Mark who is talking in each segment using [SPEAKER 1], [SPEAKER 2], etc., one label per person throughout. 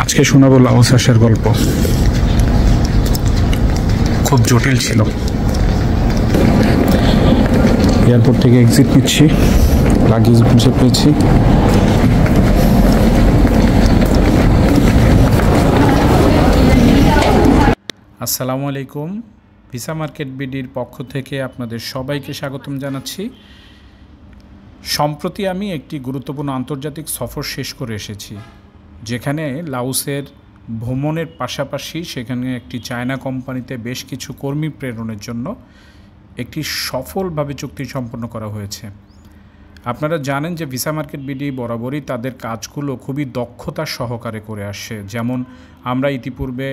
[SPEAKER 1] আজকে শোনাবো লাওস আসার গল্প। খুব জটিল ছিল। এয়ারপোর্ট থেকে এক্সিট নিচ্ছি, লাগেজ বুঝে পেয়েছি। আসসালামু আলাইকুম, ভিসা মার্কেট বিডির পক্ষ থেকে আপনাদের সবাইকে স্বাগতম জানাচ্ছি। সম্প্রতি আমি একটি গুরুত্বপূর্ণ আন্তর্জাতিক সফর শেষ করে এসেছি, যেখানে লাওসের ভ্রমণের পাশাপাশি সেখানে একটি চায়না কোম্পানিতে বেশ কিছু কর্মী প্রেরণের জন্য একটি সফলভাবে চুক্তি সম্পন্ন করা হয়েছে। আপনারা জানেন যে ভিসা মার্কেট বিডি বরাবরই তাদের কাজগুলো খুবই দক্ষতা সহকারে করে আসে। যেমন আমরা ইতিপূর্বে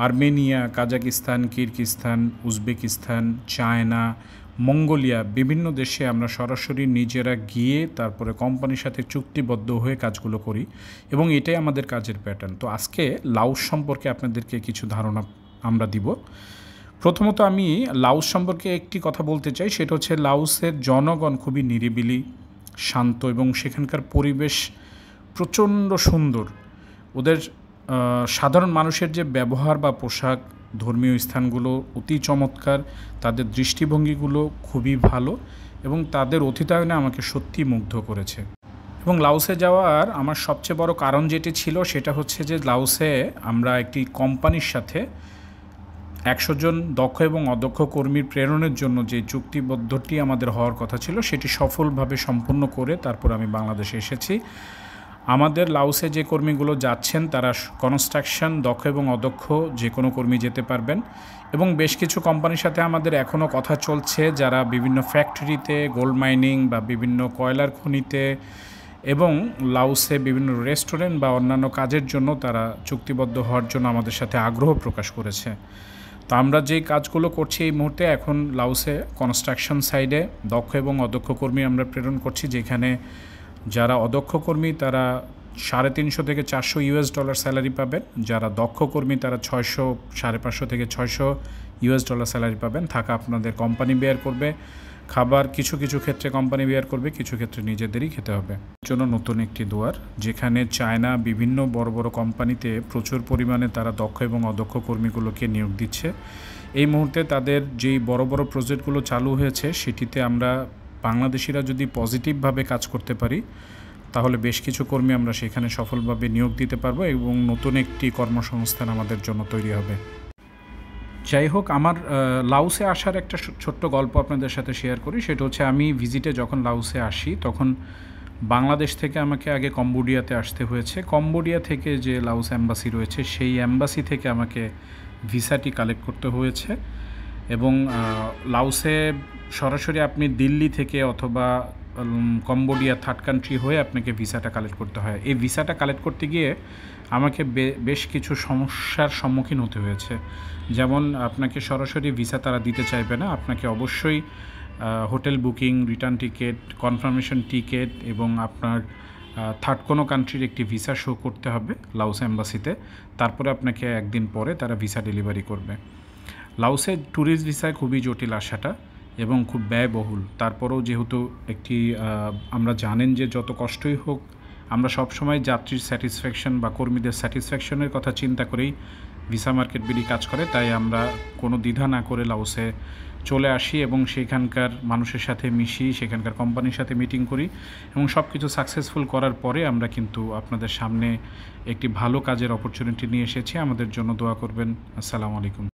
[SPEAKER 1] Armenia, Kazakhstan, Kyrgyzstan, Uzbekistan, China, Mongolia বিভিন্ন দেশে আমরা সরাসরি নিজেরা গিয়ে তারপরে কোম্পানির সাথে চুক্তিবদ্ধ হয়ে কাজগুলো করি এবং এটাই আমাদের কাজের প্যাটার্ন। তো আজকে লাওস সম্পর্কে আপনাদেরকে কিছু ধারণা আমরা দিব। প্রথমত আমি লাওস সম্পর্কে একটি কথা বলতে চাই, সেটা হচ্ছে লাওসের জনগণ খুবই নিরিবিলি, শান্ত এবং সেখানকার পরিবেশ প্রচণ্ড সুন্দর। ওদের সাধারণ মানুষের যে ব্যবহার বা পোশাক, ধর্মীয় স্থানগুলো অতি চমৎকার, তাদের দৃষ্টিভঙ্গিগুলো খুবই ভালো এবং তাদের অতিথায়নে আমাকে সত্যি মুগ্ধ করেছে। এবং লাওসে যাওয়ার আমার সবচেয়ে বড় কারণ যেটি ছিল সেটা হচ্ছে যে লাওসে আমরা একটি কোম্পানির সাথে 100 জন দক্ষ এবং অদক্ষ কর্মীর প্রেরণের জন্য যে চুক্তিবদ্ধটি আমাদের হওয়ার কথা ছিল সেটি সফলভাবে সম্পূর্ণ করে তারপর আমি বাংলাদেশে এসেছি। আমাদের লাওসে যে কর্মীগুলো যাচ্ছেন তারা কনস্ট্রাকশন দক্ষ এবং অদক্ষ যে কোনো কর্মী যেতে পারবেন এবং বেশ কিছু কোম্পানির সাথে আমাদের এখনও কথা চলছে যারা বিভিন্ন ফ্যাক্টরিতে, গোল্ড মাইনিং বা বিভিন্ন কয়লার খনিতে এবং লাওসে বিভিন্ন রেস্টুরেন্ট বা অন্যান্য কাজের জন্য তারা চুক্তিবদ্ধ হওয়ার জন্য আমাদের সাথে আগ্রহ প্রকাশ করেছে। তো আমরা যেই কাজগুলো করছি এই মুহূর্তে এখন লাওসে কনস্ট্রাকশন সাইডে দক্ষ এবং অদক্ষ কর্মী আমরা প্রেরণ করছি, যেখানে যারা অদক্ষ কর্মী তারা $350 থেকে $400 স্যালারি পাবেন, যারা দক্ষ কর্মী তারা $500 থেকে $600 স্যালারি পাবেন। থাকা আপনাদের কোম্পানি বেয়ার করবে, খাবার কিছু কিছু ক্ষেত্রে কোম্পানি বেয়ার করবে, কিছু ক্ষেত্রে নিজেদেরই খেতে হবে। জন্য নতুন একটি দুয়ার, যেখানে চায়না বিভিন্ন বড় বড় কোম্পানিতে প্রচুর পরিমাণে তারা দক্ষ এবং অদক্ষ কর্মীগুলোকে নিয়োগ দিচ্ছে। এই মুহূর্তে তাদের যেই বড় বড় প্রজেক্টগুলো চালু হয়েছে সেটিতে আমরা বাংলাদেশিরা যদি পজিটিভভাবে কাজ করতে পারি তাহলে বেশ কিছু কর্মী আমরা সেখানে সফলভাবে নিয়োগ দিতে পারবো এবং নতুন একটি কর্মসংস্থান আমাদের জন্য তৈরি হবে। যাই হোক, আমার লাওসে আসার একটা ছোট্ট গল্প আপনাদের সাথে শেয়ার করি। সেটা হচ্ছে আমি ভিজিটে যখন লাওসে আসি তখন বাংলাদেশ থেকে আমাকে আগে কম্বোডিয়াতে আসতে হয়েছে। কম্বোডিয়া থেকে যে লাওস অ্যাম্বাসি রয়েছে সেই অ্যাম্বাসি থেকে আমাকে ভিসাটি কালেক্ট করতে হয়েছে এবং লাওসে সরাসরি আপনি দিল্লি থেকে অথবা কম্বোডিয়া থার্ড কান্ট্রি হয়ে আপনাকে ভিসাটা কালেক্ট করতে হয়। এই ভিসাটা কালেক্ট করতে গিয়ে আমাকে বেশ কিছু সমস্যার সম্মুখীন হতে হয়েছে। যেমন আপনাকে সরাসরি ভিসা তারা দিতে চাইবে না, আপনাকে অবশ্যই hotel booking, return ticket, confirmation ticket এবং আপনার থার্ড কোনো কান্ট্রির একটি ভিসা শো করতে হবে লাওস অ্যাম্বাসিতে। তারপরে আপনাকে একদিন পরে তারা ভিসা ডেলিভারি করবে। লাওসের ট্যুরিস্ট ভিসায় খুবই জটিল আসাটা এবং খুব ব্যয়বহুল। তারপরেও যেহেতু একটি আমরা জানেন যে যত কষ্টই হোক আমরা সবসময় যাত্রীর স্যাটিসফ্যাকশন বা কর্মীদের স্যাটিসফ্যাকশনের কথা চিন্তা করেই ভিসা মার্কেট বিডি কাজ করে। তাই আমরা কোনো দ্বিধা না করে লাওসে চলে আসি এবং সেখানকার মানুষের সাথে মিশি, সেখানকার কোম্পানির সাথে মিটিং করি এবং সব কিছু সাকসেসফুল করার পরে আমরা কিন্তু আপনাদের সামনে একটি ভালো কাজের অপরচুনিটি নিয়ে এসেছি। আমাদের জন্য দোয়া করবেন। আসসালামু আলাইকুম।